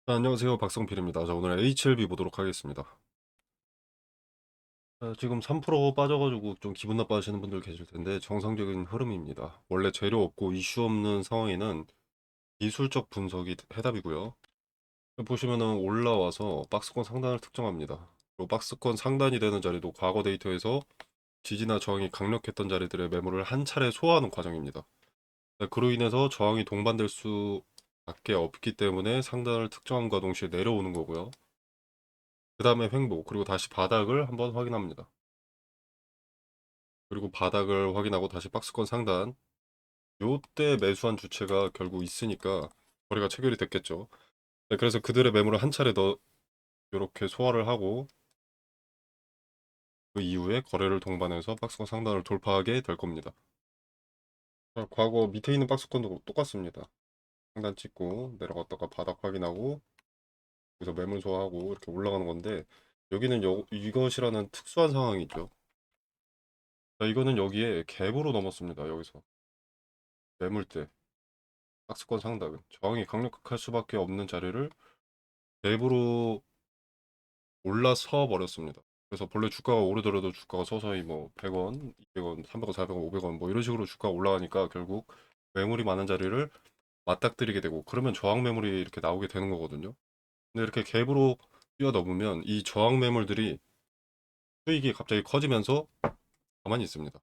안녕하세요. 박성필입니다. 자, 오늘 HLB 보도록 하겠습니다. 지금 3% 빠져가지고 좀 기분 나빠하시는 분들 계실 텐데 정상적인 흐름입니다. 원래 재료 없고 이슈 없는 상황에는 기술적 분석이 해답이고요. 보시면은 올라와서 박스권 상단을 특정합니다. 그리고 박스권 상단이 되는 자리도 과거 데이터에서 지지나 저항이 강력했던 자리들의 매물을 한 차례 소화하는 과정입니다. 그로 인해서 저항이 동반될 수밖에 없기 때문에 상단을 특정함과 동시에 내려오는 거고요. 그 다음에 횡보, 그리고 다시 바닥을 한번 확인합니다. 그리고 바닥을 확인하고 다시 박스권 상단. 요때 매수한 주체가 결국 있으니까 거래가 체결이 됐겠죠. 네, 그래서 그들의 매물을 한 차례 더 이렇게 소화를 하고 그 이후에 거래를 동반해서 박스권 상단을 돌파하게 될 겁니다. 자, 과거 밑에 있는 박스권도 똑같습니다. 상단 찍고 내려갔다가 바닥 확인하고 여기서 매물 소화하고 이렇게 올라가는 건데 여기는 이것이라는 특수한 상황이죠. 자, 이거는 여기에 갭으로 넘었습니다. 여기서 매물대 박스권 상단 저항이 강력할 수밖에 없는 자리를 갭으로 올라서 버렸습니다. 그래서 본래 주가가 오르더라도 주가가 서서히 뭐 100원, 200원, 300원, 400원, 500원 뭐 이런 식으로 주가가 올라가니까 결국 매물이 많은 자리를 맞닥뜨리게 되고 그러면 저항 매물이 이렇게 나오게 되는 거거든요. 근데 이렇게 갭으로 뛰어넘으면 이 저항 매물들이 수익이 갑자기 커지면서 가만히 있습니다.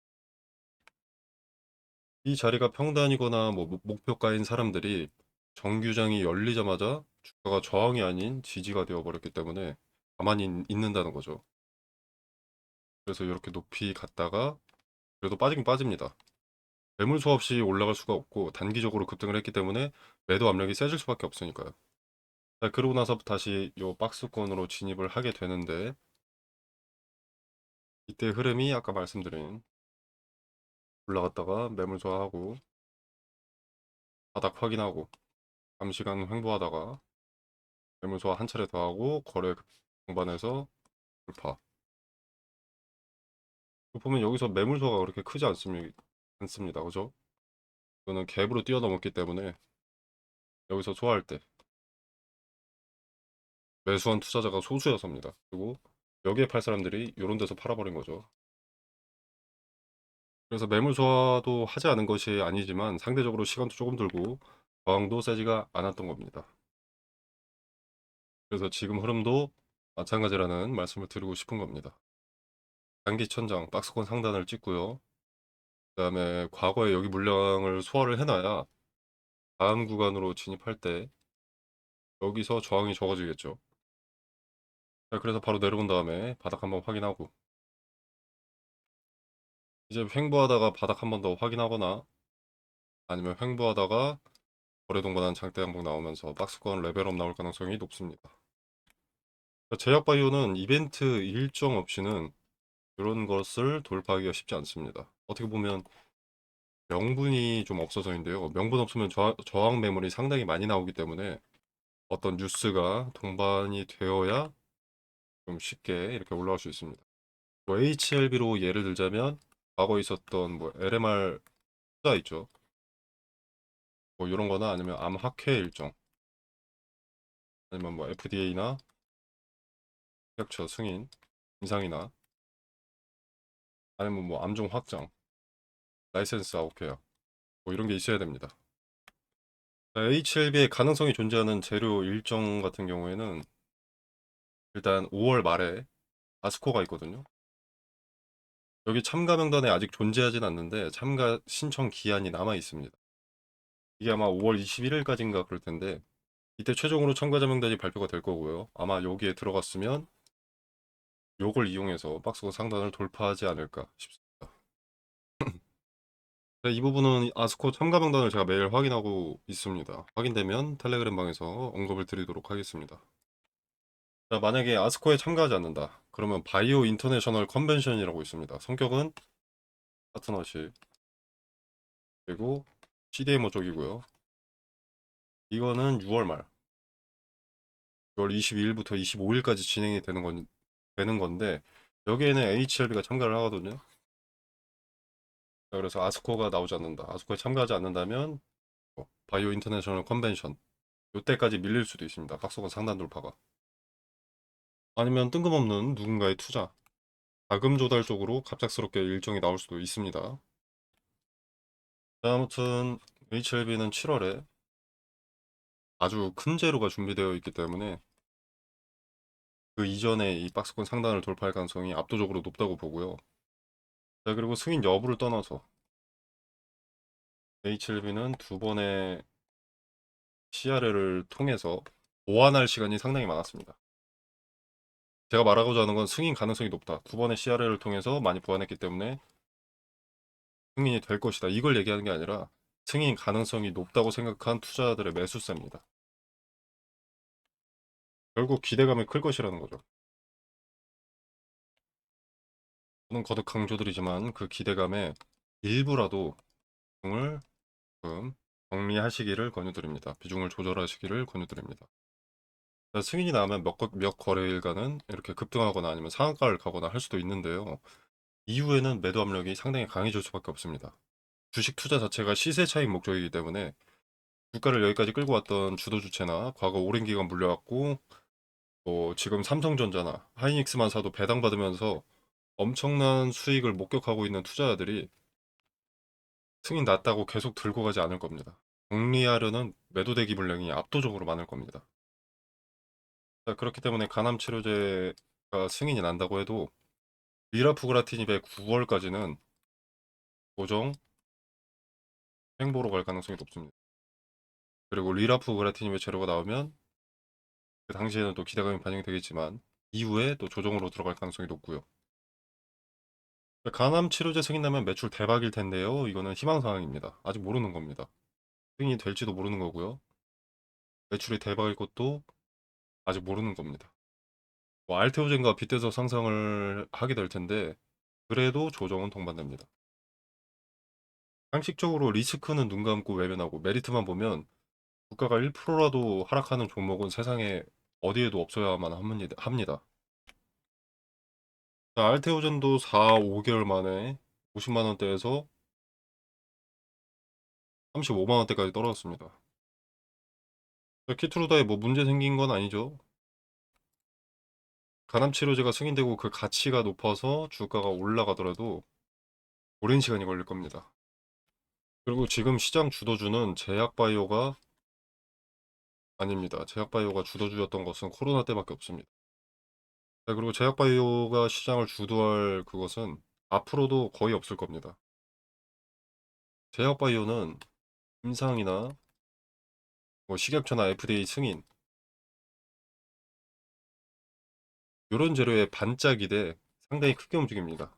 이 자리가 평단이거나 뭐 목표가인 사람들이 정규장이 열리자마자 주가가 저항이 아닌 지지가 되어 버렸기 때문에 가만히 있는다는 거죠. 그래서 이렇게 높이 갔다가 그래도 빠지긴 빠집니다. 매물 수없이 올라갈 수가 없고 단기적으로 급등을 했기 때문에 매도 압력이 세질 수밖에 없으니까요. 자, 그러고 나서 다시 요 박스권으로 진입을 하게 되는데 이때 흐름이 아까 말씀드린 올라갔다가 매물 소화하고 바닥 확인하고 잠시간 횡보하다가 매물 소화 한 차례 더 하고 거래 동반해서 돌파. 보면 여기서 매물 소화가 그렇게 크지 않습니다. 그죠? 이거는 갭으로 뛰어넘었기 때문에 여기서 소화할 때 매수한 투자자가 소수여서입니다. 그리고 여기에 팔 사람들이 이런 데서 팔아버린 거죠. 그래서 매물 소화도 하지 않은 것이 아니지만 상대적으로 시간도 조금 들고 저항도 세지가 않았던 겁니다. 그래서 지금 흐름도 마찬가지라는 말씀을 드리고 싶은 겁니다. 단기 천장 박스권 상단을 찍고요. 그 다음에 과거에 여기 물량을 소화를 해놔야 다음 구간으로 진입할 때 여기서 저항이 적어지겠죠. 자, 그래서 바로 내려온 다음에 바닥 한번 확인하고 이제 횡보하다가 바닥 한번 더 확인하거나 아니면 횡보하다가 거래 동반한 장대 양봉 나오면서 박스권 레벨업 나올 가능성이 높습니다. 제약바이오는 이벤트 일정 없이는 이런 것을 돌파하기가 쉽지 않습니다. 어떻게 보면 명분이 좀 없어서인데요. 명분 없으면 저항 매물이 상당히 많이 나오기 때문에 어떤 뉴스가 동반이 되어야 좀 쉽게 이렇게 올라올 수 있습니다. 뭐 HLB로 예를 들자면 과거에 있었던 뭐 LMR 투자 있죠. 뭐 이런 거나 아니면 암 학회 일정 아니면 뭐 FDA나 캡처 승인 인상이나 아니면 뭐 암종 확장 라이센스 아웃 계약 뭐 이런 게 있어야 됩니다. HLB의 가능성이 존재하는 재료 일정 같은 경우에는 일단 5월 말에 아스코가 있거든요. 여기 참가 명단에 아직 존재하진 않는데 참가 신청 기한이 남아 있습니다. 이게 아마 5월 21일까지인가 그럴 텐데 이때 최종으로 참가자 명단이 발표가 될 거고요. 아마 여기에 들어갔으면 요걸 이용해서 박스권 상단을 돌파하지 않을까 싶습니다. 네, 이 부분은 아스코 참가 명단을 제가 매일 확인하고 있습니다. 확인되면 텔레그램 방에서 언급을 드리도록 하겠습니다. 자, 만약에 아스코에 참가하지 않는다. 그러면 바이오 인터내셔널 컨벤션이라고 있습니다. 성격은 파트너십 그리고 CDMO 쪽이고요. 이거는 6월 말 6월 22일부터 25일까지 진행이 되는 건데 여기에는 HLB가 참가를 하거든요. 자, 그래서 아스코가 나오지 않는다. 아스코에 참가하지 않는다면 바이오 인터내셔널 컨벤션 요때까지 밀릴 수도 있습니다. 박스권 상단 돌파가. 아니면 뜬금없는 누군가의 투자, 자금 조달 쪽으로 갑작스럽게 일정이 나올 수도 있습니다. 아무튼 HLB는 7월에 아주 큰 재료가 준비되어 있기 때문에 그 이전에 이 박스권 상단을 돌파할 가능성이 압도적으로 높다고 보고요. 자, 그리고 승인 여부를 떠나서 HLB는 두 번의 CRL을 통해서 보완할 시간이 상당히 많았습니다. 제가 말하고자 하는 건 승인 가능성이 높다. 두 번의 CRL을 통해서 많이 보완했기 때문에 승인이 될 것이다. 이걸 얘기하는 게 아니라 승인 가능성이 높다고 생각한 투자자들의 매수세입니다. 결국 기대감이 클 것이라는 거죠. 저는 거듭 강조드리지만 그 기대감에 일부라도 비중을 조금 정리하시기를 권유드립니다. 비중을 조절하시기를 권유드립니다. 승인이 나면 몇 거래일간은 이렇게 급등하거나 아니면 상한가를 가거나 할 수도 있는데요. 이후에는 매도 압력이 상당히 강해질 수밖에 없습니다. 주식 투자 자체가 시세 차익 목적이기 때문에 주가를 여기까지 끌고 왔던 주도 주체나 과거 오랜 기간 물려왔고 지금 삼성전자나 하이닉스만 사도 배당받으면서 엄청난 수익을 목격하고 있는 투자자들이 승인 났다고 계속 들고 가지 않을 겁니다. 정리하려는 매도 대기 물량이 압도적으로 많을 겁니다. 자, 그렇기 때문에 간암 치료제가 승인이 난다고 해도 리라프그라티닙의 9월까지는 고정 횡보로 갈 가능성이 높습니다. 그리고 리라프그라티닙의 재료가 나오면 그 당시에는 또 기대감이 반영이 되겠지만 이후에 또 조정으로 들어갈 가능성이 높고요. 간암 치료제 승인 나면 매출 대박일 텐데요. 이거는 희망 사항입니다. 아직 모르는 겁니다. 승인이 될지도 모르는 거고요. 매출이 대박일 것도 아직 모르는 겁니다. 뭐 알테오젠과 빗대서 상승을 하게 될 텐데 그래도 조정은 동반됩니다. 상식적으로 리스크는 눈 감고 외면하고 메리트만 보면 주가가 1%라도 하락하는 종목은 세상에 어디에도 없어야만 합니다. 자, 알테오젠도 4, 5개월 만에 50만 원대에서 35만 원대까지 떨어졌습니다. 키트루다에 뭐 문제 생긴 건 아니죠. 간암 치료제가 승인되고 그 가치가 높아서 주가가 올라가더라도 오랜 시간이 걸릴 겁니다. 그리고 지금 시장 주도주는 제약바이오가 아닙니다. 제약바이오가 주도주였던 것은 코로나 때밖에 없습니다. 네, 그리고 제약바이오가 시장을 주도할 그것은 앞으로도 거의 없을 겁니다. 제약바이오는 임상이나 뭐 식약처나 FDA 승인 이런 재료의 반짝이 돼 상당히 크게 움직입니다.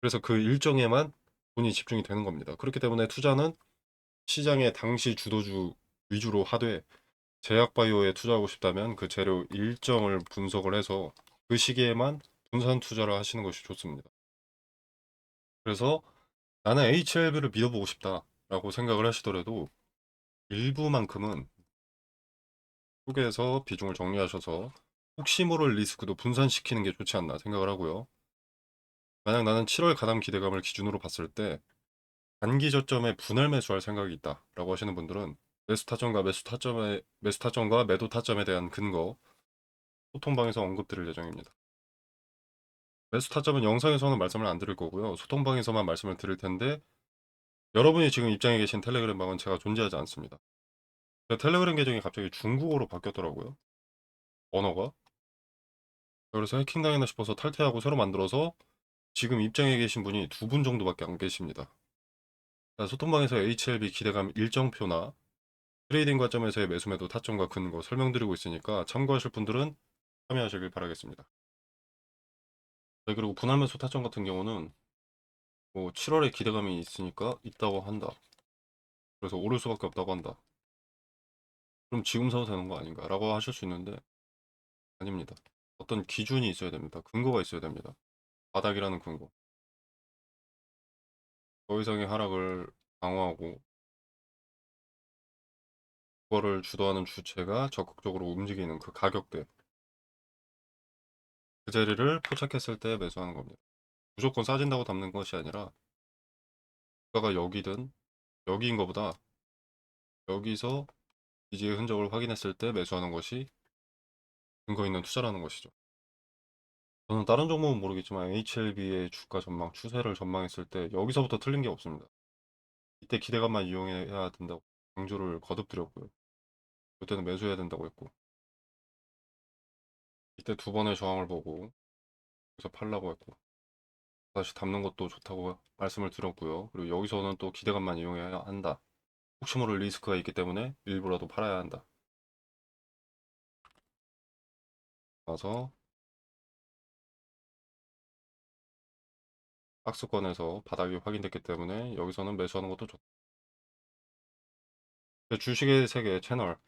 그래서 그 일정에만 돈이 집중이 되는 겁니다. 그렇기 때문에 투자는 시장의 당시 주도주 위주로 하되 제약바이오에 투자하고 싶다면 그 재료 일정을 분석을 해서 그 시기에만 분산 투자를 하시는 것이 좋습니다. 그래서 나는 HLB를 믿어보고 싶다라고 생각을 하시더라도 일부만큼은 속에서 비중을 정리하셔서 혹시 모를 리스크도 분산시키는 게 좋지 않나 생각을 하고요. 만약 나는 7월 가담 기대감을 기준으로 봤을 때 단기 저점에 분할 매수할 생각이 있다라고 하시는 분들은 매수 타점과 매도 타점에 대한 근거 소통방에서 언급드릴 예정입니다. 매수 타점은 영상에서는 말씀을 안 드릴 거고요. 소통방에서만 말씀을 드릴 텐데 여러분이 지금 입장에 계신 텔레그램 방은 제가 존재하지 않습니다. 제 텔레그램 계정이 갑자기 중국어로 바뀌었더라고요. 언어가. 그래서 해킹당했나 싶어서 탈퇴하고 새로 만들어서 지금 입장에 계신 분이 두 분 정도밖에 안 계십니다. 소통방에서 HLB 기대감 일정표나 트레이딩 관점에서의 매수 매도 타점과 근거 설명드리고 있으니까 참고하실 분들은 참여하시길 바라겠습니다. 네, 그리고 분할 매수 타점 같은 경우는 뭐 7월에 기대감이 있다고 한다. 그래서 오를 수밖에 없다고 한다. 그럼 지금 사도 되는 거 아닌가? 라고 하실 수 있는데 아닙니다. 어떤 기준이 있어야 됩니다. 근거가 있어야 됩니다. 바닥이라는 근거. 더 이상의 하락을 방어하고 그거를 주도하는 주체가 적극적으로 움직이는 그 가격대. 그 자리를 포착했을 때 매수하는 겁니다. 무조건 싸진다고 담는 것이 아니라 주가가 여기든 여기인 것보다 여기서 지지의 흔적을 확인했을 때 매수하는 것이 근거 있는 투자라는 것이죠. 저는 다른 종목은 모르겠지만 HLB의 주가 전망, 추세를 전망했을 때 여기서부터 틀린 게 없습니다. 이때 기대감만 이용해야 된다고 강조를 거듭 드렸고요. 그때는 매수해야 된다고 했고, 이때 두 번의 저항을 보고 여기서 팔라고 했고, 다시 담는 것도 좋다고 말씀을 드렸고요. 그리고 여기서는 또 기대감만 이용해야 한다. 혹시 모를 리스크가 있기 때문에 일부라도 팔아야 한다. 그래서 박스권에서 바닥이 확인됐기 때문에 여기서는 매수하는 것도 좋다. 주식의 세계 채널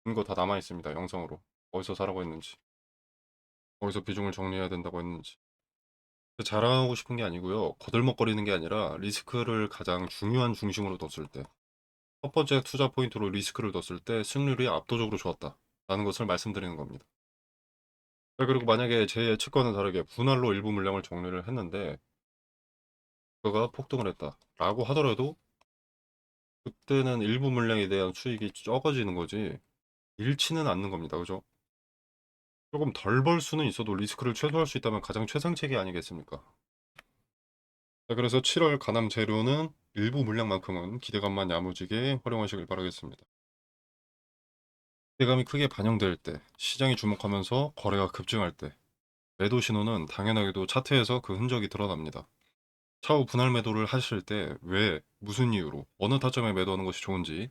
이거 다 남아 있습니다. 영상으로 어디서 사라고 했는지, 어디서 비중을 정리해야 된다고 했는지. 자랑하고 싶은 게 아니고요. 거들먹거리는 게 아니라 리스크를 가장 중요한 중심으로 뒀을 때, 첫 번째 투자 포인트로 리스크를 뒀을 때 승률이 압도적으로 좋았다. 라는 것을 말씀드리는 겁니다. 그리고 만약에 제 예측과는 다르게 분할로 일부 물량을 정리를 했는데 그가 폭등을 했다. 라고 하더라도 그때는 일부 물량에 대한 수익이 적어지는 거지 잃지는 않는 겁니다. 그죠? 조금 덜 벌 수는 있어도 리스크를 최소화할 수 있다면 가장 최상책이 아니겠습니까? 자, 그래서 7월 가남 재료는 일부 물량만큼은 기대감만 야무지게 활용하시길 바라겠습니다. 기대감이 크게 반영될 때, 시장이 주목하면서 거래가 급증할 때, 매도 신호는 당연하게도 차트에서 그 흔적이 드러납니다. 차후 분할 매도를 하실 때 왜, 무슨 이유로, 어느 타점에 매도하는 것이 좋은지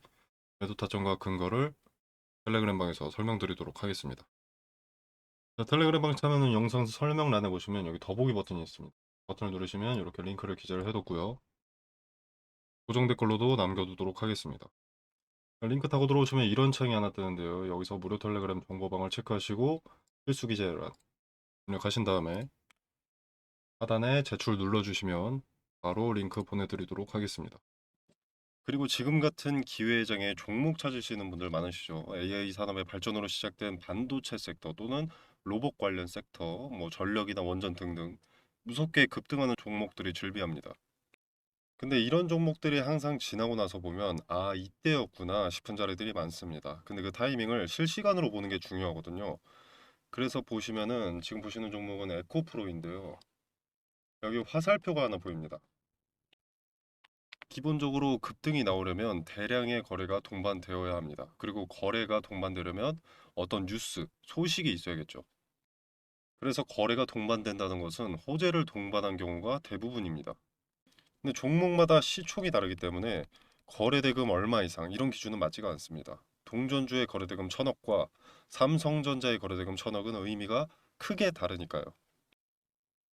매도 타점과 근거를 텔레그램 방에서 설명드리도록 하겠습니다. 자, 텔레그램 방 참여는 영상 설명란에 보시면 여기 더보기 버튼이 있습니다. 버튼을 누르시면 이렇게 링크를 기재를 해뒀고요. 고정 댓글로도 남겨두도록 하겠습니다. 링크 타고 들어오시면 이런 창이 하나 뜨는데요. 여기서 무료 텔레그램 정보방을 체크하시고 필수 기재란 입력하신 다음에 하단에 제출 눌러주시면 바로 링크 보내드리도록 하겠습니다. 그리고 지금 같은 기회장에 종목 찾으시는 분들 많으시죠. AI 산업의 발전으로 시작된 반도체 섹터 또는 로봇 관련 섹터, 뭐 전력이나 원전 등등 무섭게 급등하는 종목들이 즐비합니다. 근데 이런 종목들이 항상 지나고 나서 보면 아 이때였구나 싶은 자리들이 많습니다. 근데 그 타이밍을 실시간으로 보는 게 중요하거든요. 그래서 보시면은 지금 보시는 종목은 에코프로인데요. 여기 화살표가 하나 보입니다. 기본적으로 급등이 나오려면 대량의 거래가 동반되어야 합니다. 그리고 거래가 동반되려면 어떤 뉴스, 소식이 있어야겠죠. 그래서 거래가 동반된다는 것은 호재를 동반한 경우가 대부분입니다. 근데 종목마다 시총이 다르기 때문에 거래대금 얼마 이상 이런 기준은 맞지가 않습니다. 동전주의 거래대금 1,000억과 삼성전자의 거래대금 1,000억은 의미가 크게 다르니까요.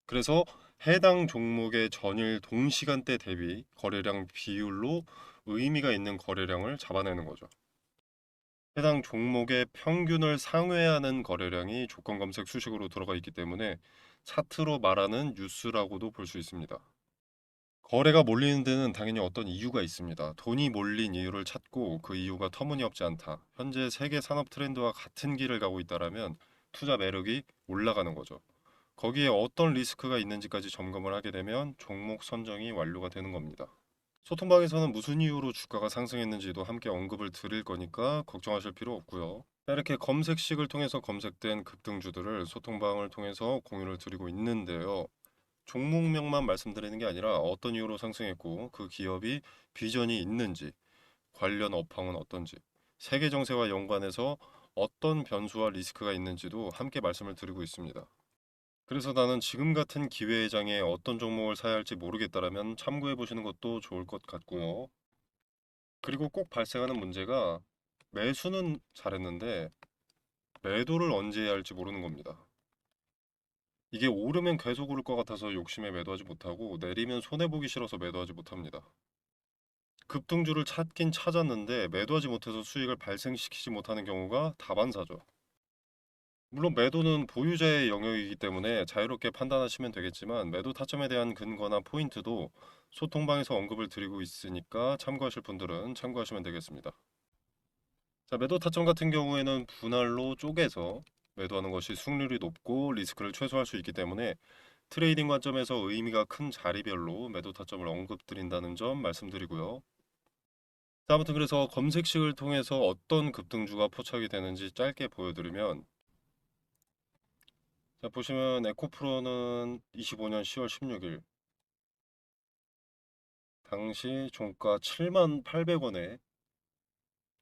그래서 해당 종목의 전일 동시간대 대비 거래량 비율로 의미가 있는 거래량을 잡아내는 거죠. 해당 종목의 평균을 상회하는 거래량이 조건 검색 수식으로 들어가 있기 때문에 차트로 말하는 뉴스라고도 볼 수 있습니다. 거래가 몰리는 데는 당연히 어떤 이유가 있습니다. 돈이 몰린 이유를 찾고 그 이유가 터무니없지 않다. 현재 세계 산업 트렌드와 같은 길을 가고 있다라면 투자 매력이 올라가는 거죠. 거기에 어떤 리스크가 있는지까지 점검을 하게 되면 종목 선정이 완료가 되는 겁니다. 소통방에서는 무슨 이유로 주가가 상승했는지도 함께 언급을 드릴 거니까 걱정하실 필요 없고요. 이렇게 검색식을 통해서 검색된 급등주들을 소통방을 통해서 공유를 드리고 있는데요. 종목명만 말씀드리는 게 아니라 어떤 이유로 상승했고 그 기업이 비전이 있는지, 관련 업황은 어떤지, 세계 정세와 연관해서 어떤 변수와 리스크가 있는지도 함께 말씀을 드리고 있습니다. 그래서 나는 지금 같은 기회의 장에 어떤 종목을 사야 할지 모르겠다라면 참고해 보시는 것도 좋을 것 같고요. 그리고 꼭 발생하는 문제가 매수는 잘했는데 매도를 언제 해야 할지 모르는 겁니다. 이게 오르면 계속 오를 것 같아서 욕심에 매도하지 못하고 내리면 손해보기 싫어서 매도하지 못합니다. 급등주를 찾긴 찾았는데 매도하지 못해서 수익을 발생시키지 못하는 경우가 다반사죠. 물론 매도는 보유자의 영역이기 때문에 자유롭게 판단하시면 되겠지만 매도 타점에 대한 근거나 포인트도 소통방에서 언급을 드리고 있으니까 참고하실 분들은 참고하시면 되겠습니다. 자, 매도 타점 같은 경우에는 분할로 쪼개서 매도하는 것이 승률이 높고 리스크를 최소화할 수 있기 때문에 트레이딩 관점에서 의미가 큰 자리별로 매도 타점을 언급드린다는 점 말씀드리고요. 자, 아무튼 그래서 검색식을 통해서 어떤 급등주가 포착이 되는지 짧게 보여드리면, 자, 보시면 에코프로는 25년 10월 16일 당시 종가 78,800원에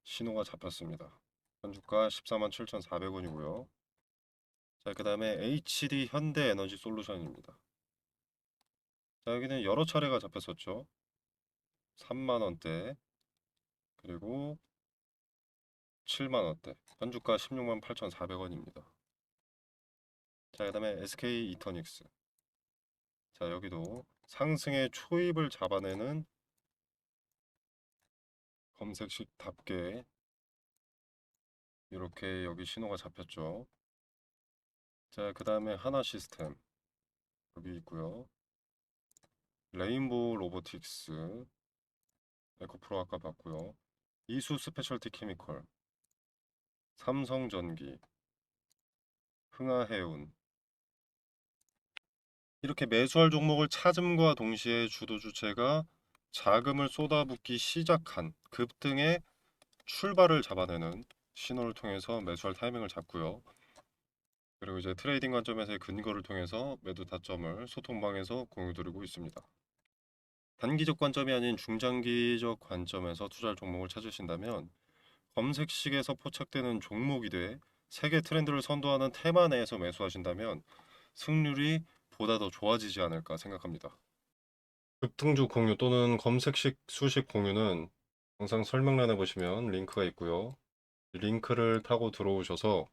신호가 잡혔습니다. 현주가 147,400원이고요. 자, 그 다음에 HD 현대에너지 솔루션입니다. 자, 여기는 여러 차례가 잡혔었죠. 3만원대, 그리고 7만원대, 현주가 168,400원입니다. 자, 그 다음에 SK 이터닉스. 자, 여기도 상승의 초입을 잡아내는 검색식답게 이렇게 여기 신호가 잡혔죠. 자, 그 다음에 하나 시스템 여기 있고요. 레인보우 로보틱스, 에코프로 아까 봤고요. 이수 스페셜티 케미컬, 삼성전기, 흥하해운. 이렇게 매수할 종목을 찾음과 동시에 주도 주체가 자금을 쏟아붓기 시작한 급등의 출발을 잡아내는 신호를 통해서 매수할 타이밍을 잡고요. 그리고 이제 트레이딩 관점에서의 근거를 통해서 매도 타점을 소통방에서 공유드리고 있습니다. 단기적 관점이 아닌 중장기적 관점에서 투자할 종목을 찾으신다면 검색식에서 포착되는 종목이 돼 세계 트렌드를 선도하는 테마 내에서 매수하신다면 승률이 보다 더 좋아지지 않을까 생각합니다. 급등주 공유 또는 검색식 수식 공유는 영상 설명란에 보시면 링크가 있고요. 링크를 타고 들어오셔서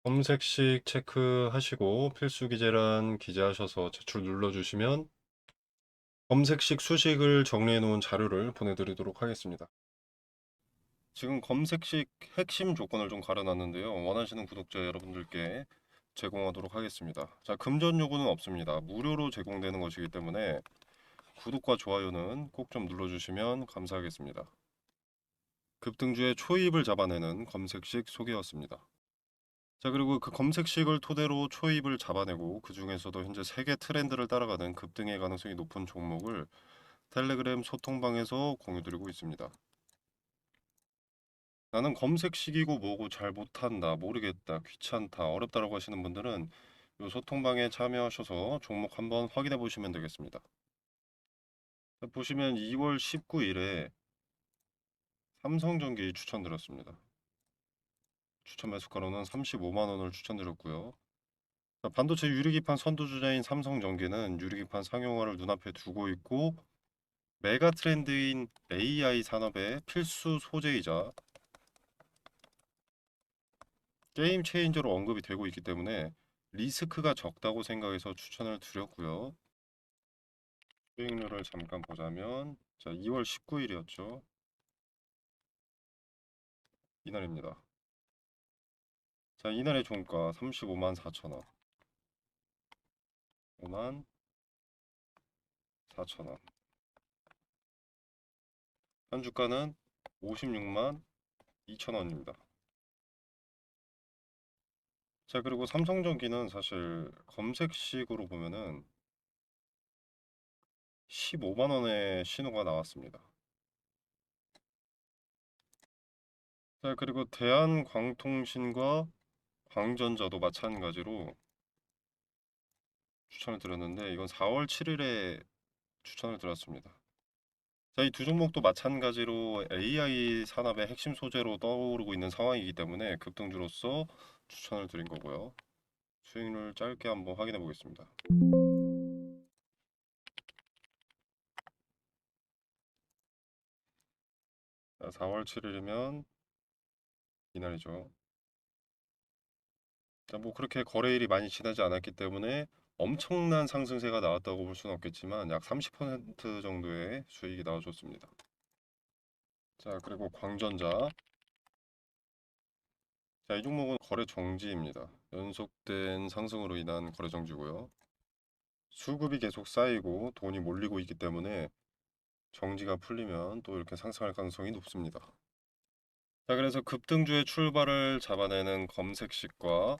검색식 체크하시고 필수 기재란 기재하셔서 제출 눌러주시면 검색식 수식을 정리해 놓은 자료를 보내드리도록 하겠습니다. 지금 검색식 핵심 조건을 좀 가려놨는데요. 원하시는 구독자 여러분들께 제공하도록 하겠습니다. 자, 금전 요구는 없습니다. 무료로 제공되는 것이기 때문에 구독과 좋아요는 꼭 좀 눌러주시면 감사하겠습니다. 급등주의 초입을 잡아내는 검색식 소개였습니다. 자, 그리고 그 검색식을 토대로 초입을 잡아내고 그 중에서도 현재 세계 트렌드를 따라가는 급등의 가능성이 높은 종목을 텔레그램 소통방에서 공유드리고 있습니다. 나는 검색식이고 뭐고 잘 못한다, 모르겠다, 귀찮다, 어렵다라고 하시는 분들은 이 소통방에 참여하셔서 종목 한번 확인해 보시면 되겠습니다. 보시면 2월 19일에 삼성전기 추천드렸습니다. 추천 매수가로는 35만원을 추천드렸고요. 반도체 유리기판 선두주자인 삼성전기는 유리기판 상용화를 눈앞에 두고 있고 메가 트렌드인 AI 산업의 필수 소재이자 게임 체인저로 언급이 되고 있기 때문에 리스크가 적다고 생각해서 추천을 드렸고요. 수익률을 잠깐 보자면 자, 2월 19일이었죠. 이날입니다. 자, 이날의 종가 35만 4천원, 5만 4천원. 현주가는 56만 2천원입니다. 자, 그리고 삼성전기는 사실 검색식으로 보면은 15만원의 신호가 나왔습니다. 자, 그리고 대한광통신과 광전자도 마찬가지로 추천을 드렸는데 이건 4월 7일에 추천을 드렸습니다. 자, 이 두 종목도 마찬가지로 AI 산업의 핵심 소재로 떠오르고 있는 상황이기 때문에 급등주로서 추천을 드린 거고요. 수익률 짧게 한번 확인해 보겠습니다. 자, 4월 7일이면 이날이죠. 자, 뭐 그렇게 거래일이 많이 지나지 않았기 때문에 엄청난 상승세가 나왔다고 볼 수는 없겠지만 약 30% 정도의 수익이 나와줬습니다. 자, 그리고 광전자. 자, 이 종목은 거래 정지입니다. 연속된 상승으로 인한 거래 정지고요. 수급이 계속 쌓이고 돈이 몰리고 있기 때문에 정지가 풀리면 또 이렇게 상승할 가능성이 높습니다. 자, 그래서 급등주의 출발을 잡아내는 검색식과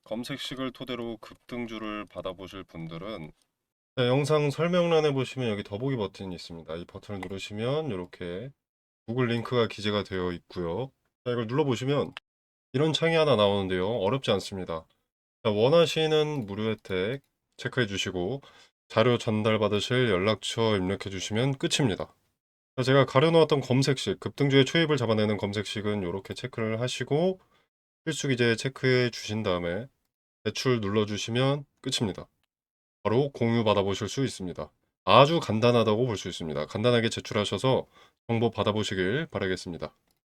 검색식을 토대로 급등주를 받아보실 분들은 자, 영상 설명란에 보시면 여기 더보기 버튼이 있습니다. 이 버튼을 누르시면 이렇게 구글 링크가 기재가 되어 있고요. 자, 이걸 눌러보시면 이런 창이 하나 나오는데요. 어렵지 않습니다. 자, 원하시는 무료 혜택 체크해 주시고 자료 전달 받으실 연락처 입력해 주시면 끝입니다. 자, 제가 가려놓았던 검색식, 급등주의 초입을 잡아내는 검색식은 이렇게 체크를 하시고 필수 기재 체크해 주신 다음에 제출 눌러주시면 끝입니다. 바로 공유 받아보실 수 있습니다. 아주 간단하다고 볼 수 있습니다. 간단하게 제출하셔서 정보 받아보시길 바라겠습니다.